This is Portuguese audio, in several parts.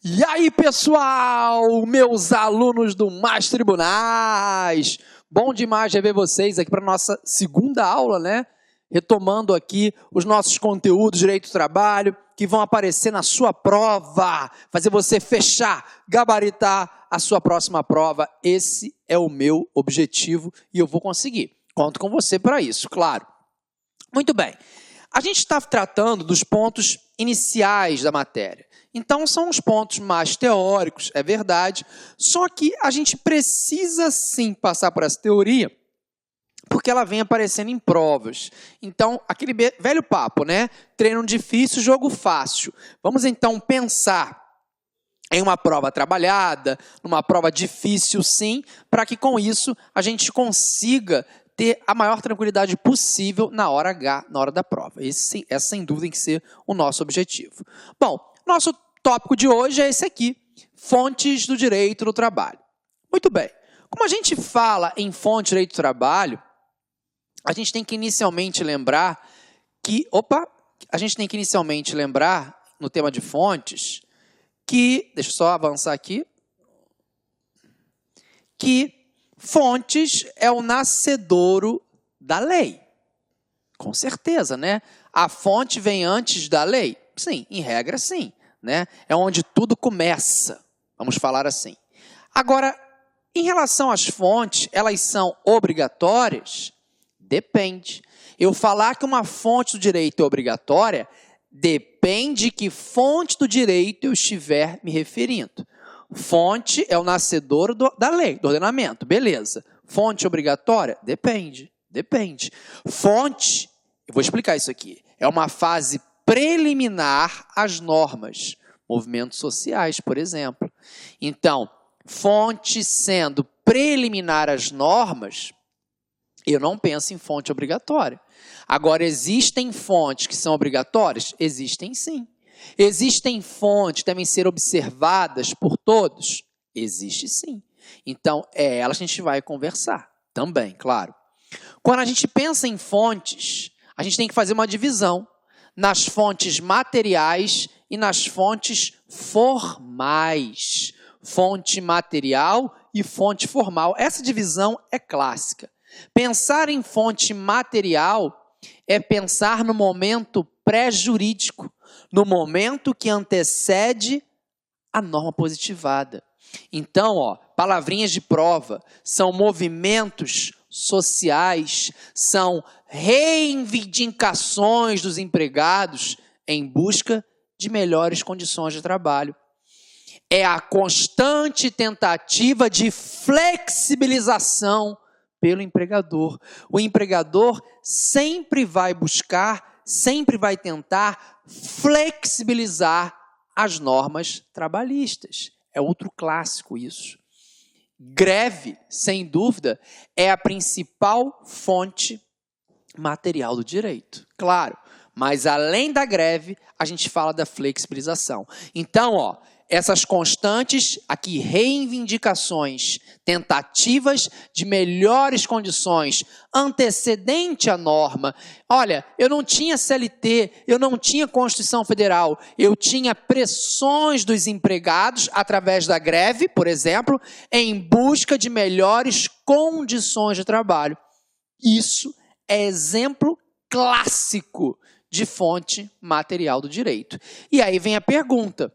E aí, pessoal, meus alunos do Mais Tribunais, bom demais rever vocês aqui para a nossa segunda aula, né? Retomando aqui os nossos conteúdos de Direito do Trabalho, que vão aparecer na sua prova, fazer você fechar, gabaritar a sua próxima prova. Esse é o meu objetivo e eu vou conseguir. Conto com você para isso, claro. Muito bem, a gente está tratando dos pontos iniciais da matéria. Então, são os pontos mais teóricos, é verdade, só que a gente precisa sim passar por essa teoria, porque ela vem aparecendo em provas. Então, aquele velho papo, né? Treino difícil, jogo fácil. Vamos então pensar em uma prova trabalhada, numa prova difícil sim, para que com isso a gente consiga ter a maior tranquilidade possível na hora H, na hora da prova. Esse sem dúvida tem que ser o nosso objetivo. Bom, nosso tópico de hoje é esse aqui, fontes do direito do trabalho. Muito bem, como a gente fala em fonte do direito do trabalho, a gente tem que inicialmente lembrar no tema de fontes, que, deixa eu só avançar aqui, que fontes é o nascedouro da lei. Com certeza, né? A fonte vem antes da lei? Sim, em regra, sim. Né? É onde tudo começa, vamos falar assim. Agora, em relação às fontes, elas são obrigatórias? Depende. Eu falar que uma fonte do direito é obrigatória, depende de que fonte do direito eu estiver me referindo. Fonte é o nascedor da lei, do ordenamento, beleza. Fonte obrigatória? Depende. Fonte, eu vou explicar isso aqui, é uma fase preliminar às normas, movimentos sociais, por exemplo. Então, fonte sendo preliminar às normas, eu não penso em fonte obrigatória. Agora, existem fontes que são obrigatórias? Existem sim. Existem fontes que devem ser observadas por todos? Existe sim. Então, é ela que a gente vai conversar também, claro. Quando a gente pensa em fontes, a gente tem que fazer uma divisão nas fontes materiais e nas fontes formais. Fonte material e fonte formal. Essa divisão é clássica. Pensar em fonte material é pensar no momento pré-jurídico, no momento que antecede a norma positivada. Então, palavrinhas de prova, são movimentos sociais, são reivindicações dos empregados em busca de melhores condições de trabalho. É a constante tentativa de flexibilização pelo empregador. O empregador sempre vai buscar, sempre vai tentar flexibilizar as normas trabalhistas. É outro clássico isso. Greve, sem dúvida, é a principal fonte material do direito. Claro, mas além da greve, a gente fala da flexibilização. Então, essas constantes aqui, reivindicações, tentativas de melhores condições, antecedente à norma. Olha, eu não tinha CLT, eu não tinha Constituição Federal, eu tinha pressões dos empregados através da greve, por exemplo, em busca de melhores condições de trabalho. Isso é exemplo clássico de fonte material do direito. E aí vem a pergunta: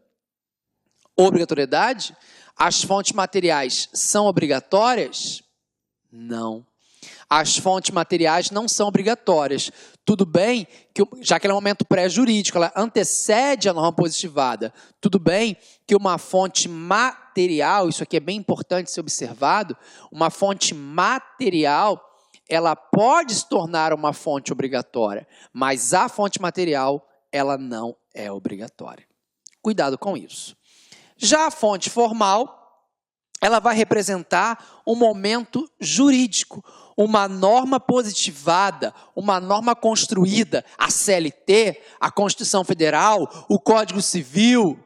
obrigatoriedade? As fontes materiais são obrigatórias? Não. As fontes materiais não são obrigatórias. Tudo bem, já que ela é um momento pré-jurídico, ela antecede a norma positivada. Tudo bem que uma fonte material, isso aqui é bem importante ser observado, uma fonte material, ela pode se tornar uma fonte obrigatória, mas a fonte material, ela não é obrigatória. Cuidado com isso. Já a fonte formal, ela vai representar um momento jurídico, uma norma positivada, uma norma construída, a CLT, a Constituição Federal, o Código Civil,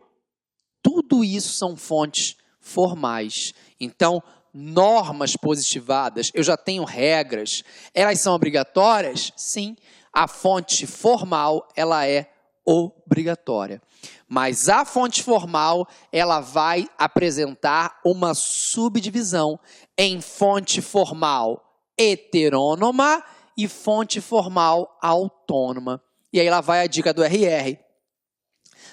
tudo isso são fontes formais. Então, normas positivadas, eu já tenho regras, elas são obrigatórias? Sim, a fonte formal, ela é obrigatória. Mas a fonte formal, ela vai apresentar uma subdivisão em fonte formal heterônoma e fonte formal autônoma. E aí lá vai a dica do RR.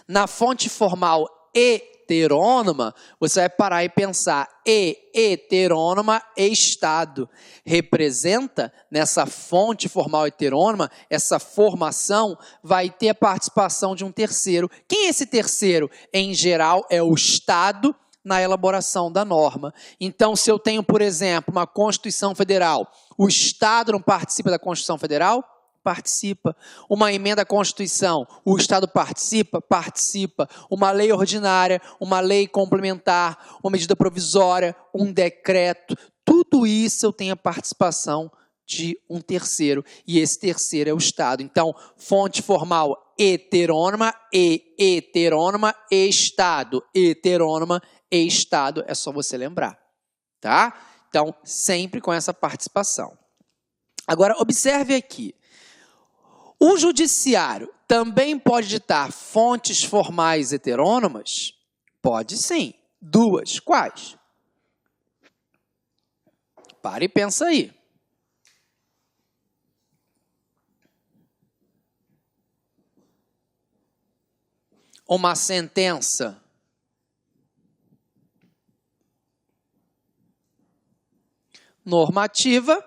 Na fonte formal heterônoma, você vai parar e pensar, heterônoma é Estado. Representa, nessa fonte formal heterônoma, essa formação vai ter a participação de um terceiro. Quem é esse terceiro? Em geral, é o Estado na elaboração da norma. Então, se eu tenho, por exemplo, uma Constituição Federal, o Estado não participa da Constituição Federal? Participa. Uma emenda à Constituição, o Estado participa? Participa. Uma lei ordinária, uma lei complementar, uma medida provisória, um decreto, tudo isso eu tenho a participação de um terceiro, e esse terceiro é o Estado. Então, fonte formal heterônoma e heterônoma e Estado. Heterônoma e Estado, é só você lembrar, tá? Então, sempre com essa participação. Agora, observe aqui. O judiciário também pode ditar fontes formais heterônomas? Pode sim. Duas. Quais? Para e pensa aí. Uma sentença normativa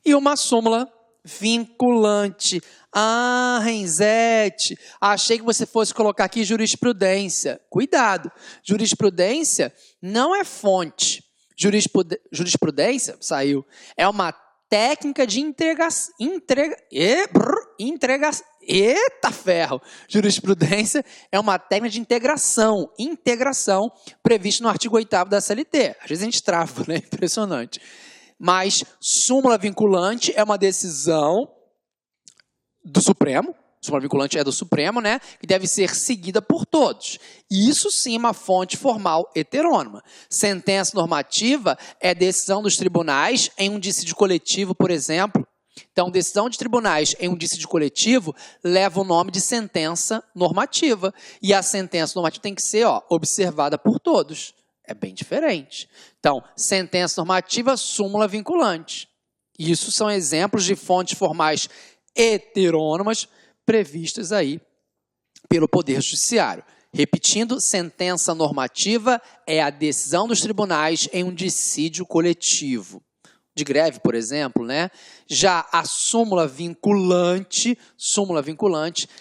e uma súmula vinculante. Ah, Renzete, achei que você fosse colocar aqui jurisprudência. Cuidado, jurisprudência não é fonte. Jurisprudência, saiu, é uma técnica de eita ferro! Jurisprudência é uma técnica de integração prevista no artigo 8º da CLT. Às vezes a gente trava, né? Impressionante. Mas súmula vinculante é uma decisão do Supremo, súmula vinculante é do Supremo, né? Que deve ser seguida por todos. Isso sim é uma fonte formal heterônoma. Sentença normativa é decisão dos tribunais em um dissídio coletivo, por exemplo. Então, decisão de tribunais em um dissídio coletivo leva o nome de sentença normativa. E a sentença normativa tem que ser observada por todos. É bem diferente. Então, sentença normativa, súmula vinculante. Isso são exemplos de fontes formais heterônomas previstas aí pelo Poder Judiciário. Repetindo, sentença normativa é a decisão dos tribunais em um dissídio coletivo. De greve, por exemplo, né? Já a súmula vinculante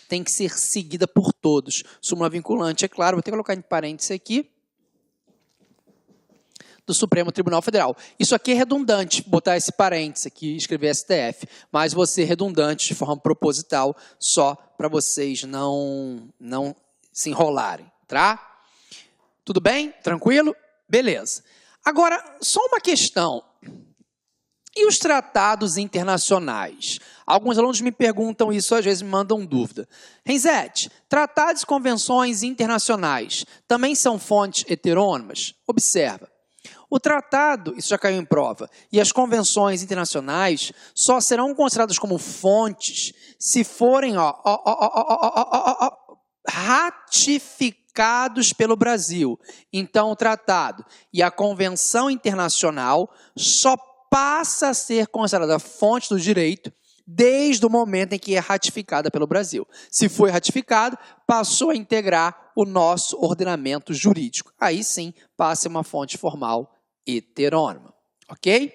tem que ser seguida por todos. Súmula vinculante, é claro, vou ter que colocar em parênteses aqui, do Supremo Tribunal Federal. Isso aqui é redundante, botar esse parênteses aqui, escrever STF, mas vou ser redundante de forma proposital, só para vocês não se enrolarem, tá? Tudo bem? Tranquilo? Beleza. Agora, só uma questão. E os tratados internacionais? Alguns alunos me perguntam isso, às vezes me mandam dúvida. Renzete, tratados e convenções internacionais também são fontes heterônomas? Observa. O tratado, isso já caiu em prova, e as convenções internacionais só serão consideradas como fontes se forem ratificados pelo Brasil. Então, o tratado e a convenção internacional só passa a ser considerada fonte do direito desde o momento em que é ratificada pelo Brasil. Se foi ratificado, passou a integrar o nosso ordenamento jurídico. Aí sim, passa a ser uma fonte formal heterônoma, ok?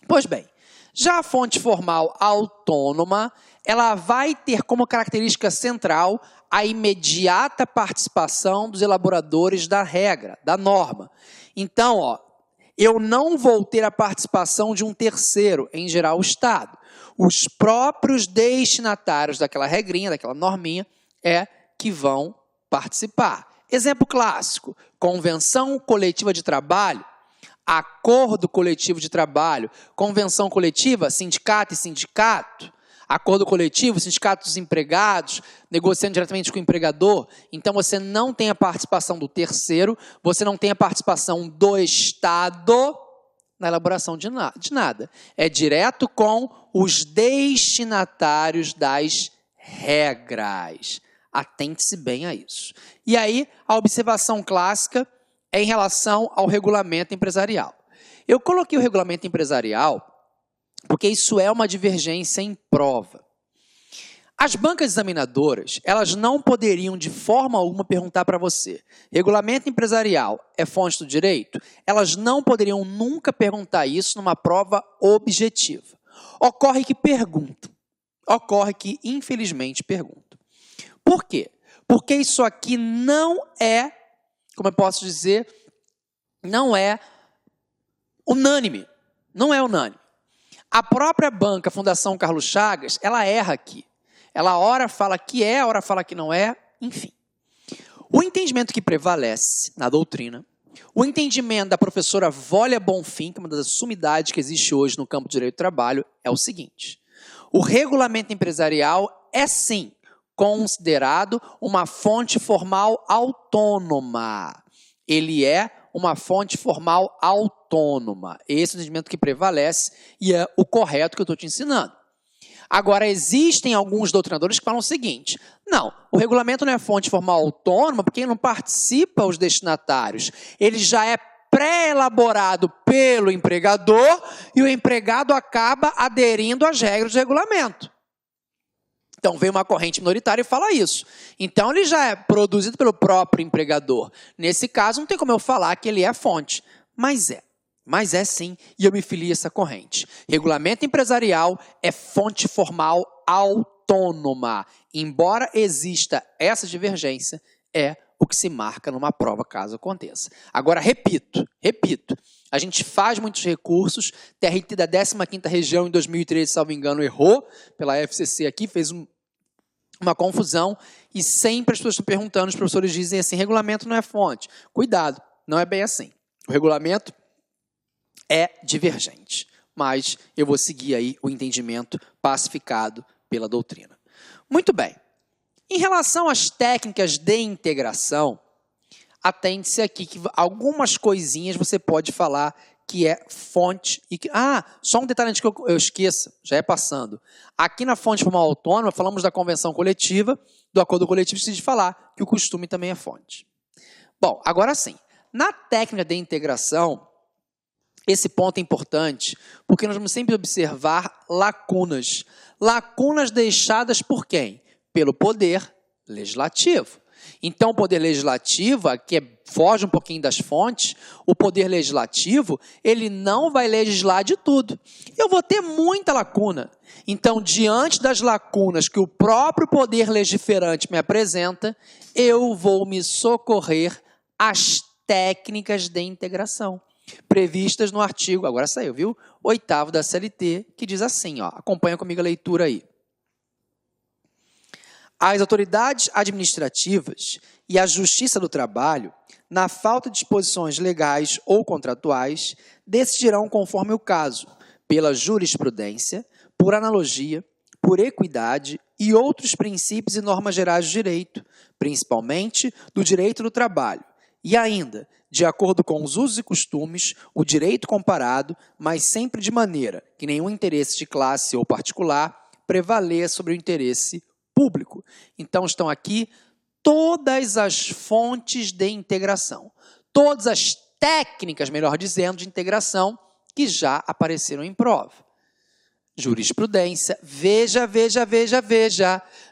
Pois bem, já a fonte formal autônoma, ela vai ter como característica central a imediata participação dos elaboradores da regra, da norma. Então, eu não vou ter a participação de um terceiro, em geral o Estado. Os próprios destinatários daquela regrinha, daquela norminha, que vão participar. Exemplo clássico, convenção coletiva de trabalho, acordo coletivo de trabalho, convenção coletiva, sindicato e sindicato, Acordo coletivo, sindicato dos empregados, negociando diretamente com o empregador. Então, você não tem a participação do terceiro, você não tem a participação do Estado na elaboração de nada. É direto com os destinatários das regras. Atente-se bem a isso. E aí, a observação clássica é em relação ao regulamento empresarial. Eu coloquei o regulamento empresarial porque isso é uma divergência em prova. As bancas examinadoras, elas não poderiam de forma alguma perguntar para você, regulamento empresarial é fonte do direito? Elas não poderiam nunca perguntar isso numa prova objetiva. Ocorre que perguntam. Ocorre que, infelizmente, perguntam. Por quê? Porque isso aqui não é, como eu posso dizer, não é unânime. Não é unânime. A própria banca, a Fundação Carlos Chagas, ela erra aqui. Ela ora fala que é, ora fala que não é, enfim. O entendimento que prevalece na doutrina, o entendimento da professora Vólia Bonfim, que é uma das sumidades que existe hoje no campo do direito do trabalho, é o seguinte: o regulamento empresarial é sim considerado uma fonte formal autônoma. Ele é uma fonte formal autônoma. Esse é o entendimento que prevalece e é o correto que eu estou te ensinando. Agora, existem alguns doutrinadores que falam o seguinte: não, o regulamento não é fonte formal autônoma porque não participa os destinatários. Ele já é pré-elaborado pelo empregador e o empregado acaba aderindo às regras do regulamento. Então, vem uma corrente minoritária e fala isso. Então, ele já é produzido pelo próprio empregador. Nesse caso, não tem como eu falar que ele é fonte. Mas é sim, e eu me filio a essa corrente. Regulamento empresarial é fonte formal autônoma. Embora exista essa divergência, é o que se marca numa prova, caso aconteça. Agora, repito, a gente faz muitos recursos, TRT da 15ª Região em 2013, salvo engano, errou pela FCC aqui, fez uma confusão, e sempre as pessoas estão perguntando, os professores dizem assim, regulamento não é fonte. Cuidado, não é bem assim. O regulamento é divergente, mas eu vou seguir aí o entendimento pacificado pela doutrina. Muito bem. Em relação às técnicas de integração, atente-se aqui que algumas coisinhas você pode falar que é fonte e que... só um detalhe antes que eu esqueça, já é passando. Aqui na fonte formal autônoma, falamos da convenção coletiva, do acordo coletivo, preciso de falar que o costume também é fonte. Bom, agora sim, na técnica de integração, esse ponto é importante, porque nós vamos sempre observar lacunas. Lacunas deixadas por quem? Pelo poder legislativo. Então, o poder legislativo, que foge um pouquinho das fontes, o poder legislativo, ele não vai legislar de tudo. Eu vou ter muita lacuna. Então, diante das lacunas que o próprio poder legiferante me apresenta, eu vou me socorrer às técnicas de integração, previstas no artigo, agora saiu, viu? 8º da CLT, que diz assim, ó, acompanha comigo a leitura aí. As autoridades administrativas e a Justiça do Trabalho, na falta de disposições legais ou contratuais, decidirão conforme o caso, pela jurisprudência, por analogia, por equidade e outros princípios e normas gerais do direito, principalmente do direito do trabalho, e ainda, de acordo com os usos e costumes, o direito comparado, mas sempre de maneira que nenhum interesse de classe ou particular prevaleça sobre o interesse público. Então, estão aqui todas as fontes de integração, todas as técnicas, melhor dizendo, de integração que já apareceram em prova. Jurisprudência, veja.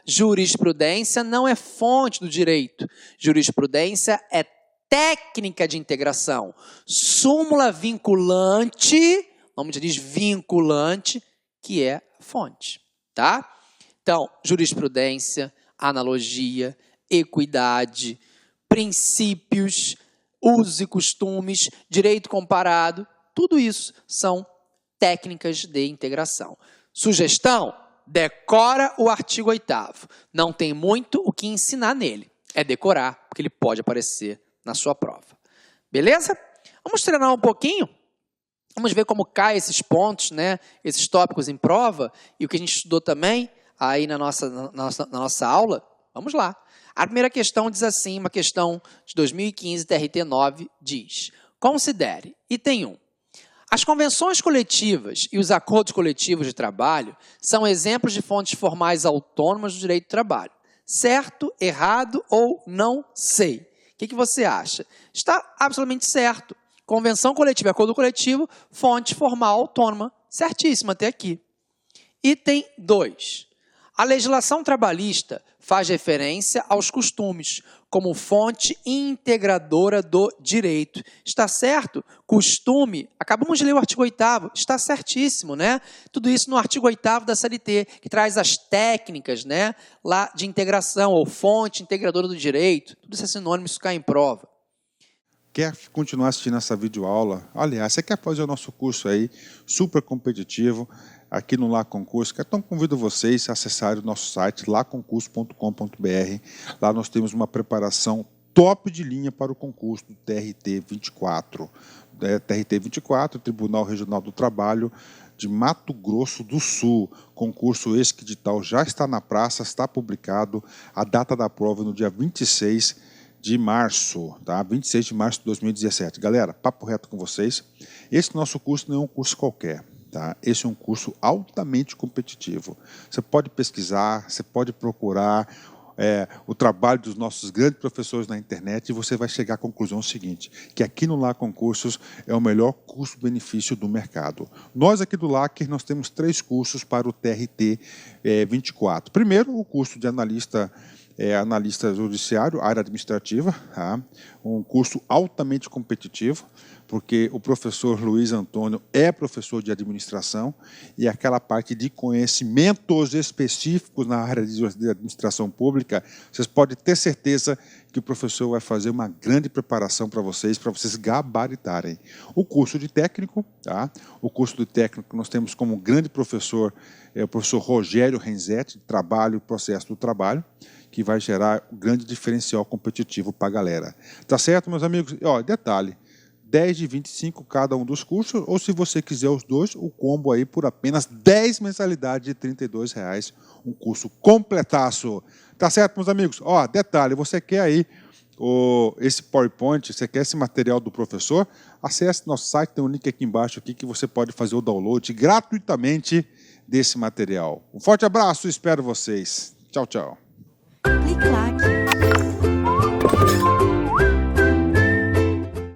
Jurisprudência não é fonte do direito. Jurisprudência é técnica de integração. Súmula vinculante, o nome já diz vinculante, que é fonte, tá? Então, jurisprudência, analogia, equidade, princípios, usos e costumes, direito comparado, tudo isso são técnicas de integração. Sugestão? Decora o artigo 8º. Não tem muito o que ensinar nele. É decorar, porque ele pode aparecer na sua prova. Beleza? Vamos treinar um pouquinho? Vamos ver como caem esses pontos, né? Esses tópicos em prova e o que a gente estudou também aí na nossa aula. Vamos lá. A primeira questão diz assim, uma questão de 2015, TRT 9, diz: considere, item 1. As convenções coletivas e os acordos coletivos de trabalho são exemplos de fontes formais autônomas do direito do trabalho. Certo, errado ou não sei? O que você acha? Está absolutamente certo. Convenção coletiva e acordo coletivo, fonte formal autônoma. Certíssima até aqui. Item 2. A legislação trabalhista faz referência aos costumes como fonte integradora do direito. Está certo? Costume, acabamos de ler o artigo 8º, está certíssimo, né? Tudo isso no artigo 8º da CLT, que traz as técnicas, né, lá de integração ou fonte integradora do direito. Tudo isso é sinônimo, isso cai em prova. Quer continuar assistindo essa videoaula? Aliás, você quer fazer o nosso curso aí, super competitivo, aqui no Lá Concurso? Então convido vocês a acessarem o nosso site, laconcurso.com.br. Lá nós temos uma preparação top de linha para o concurso do TRT 24. TRT 24, Tribunal Regional do Trabalho de Mato Grosso do Sul. Concurso esse que edital já está na praça, está publicado. A data da prova é no dia 26 de março, tá? 26 de março de 2017. Galera, papo reto com vocês. Esse nosso curso não é um curso qualquer, tá? Esse é um curso altamente competitivo. Você pode pesquisar, você pode procurar o trabalho dos nossos grandes professores na internet e você vai chegar à conclusão seguinte, que aqui no Lá Concursos é o melhor custo-benefício do mercado. Nós aqui do LAC, nós temos 3 cursos para o TRT 24. Primeiro, o curso de analista judiciário, área administrativa, tá? Um curso altamente competitivo, porque o professor Luiz Antônio é professor de administração e aquela parte de conhecimentos específicos na área de administração pública, vocês podem ter certeza que o professor vai fazer uma grande preparação para vocês gabaritarem. O curso de técnico, tá? O curso de técnico nós temos como grande professor o professor Rogério Renzetti, de Trabalho e Processo do Trabalho, que vai gerar um grande diferencial competitivo para a galera. Tá certo, meus amigos? Ó, detalhe, 10 de 25 cada um dos cursos, ou se você quiser os dois, o combo aí por apenas 10 mensalidades de R$ 32,00, um curso completaço. Tá certo, meus amigos? Ó, detalhe, você quer aí esse PowerPoint, você quer esse material do professor? Acesse nosso site, tem um link aqui embaixo aqui que você pode fazer o download gratuitamente desse material. Um forte abraço, espero vocês. Tchau, tchau. Clique lá.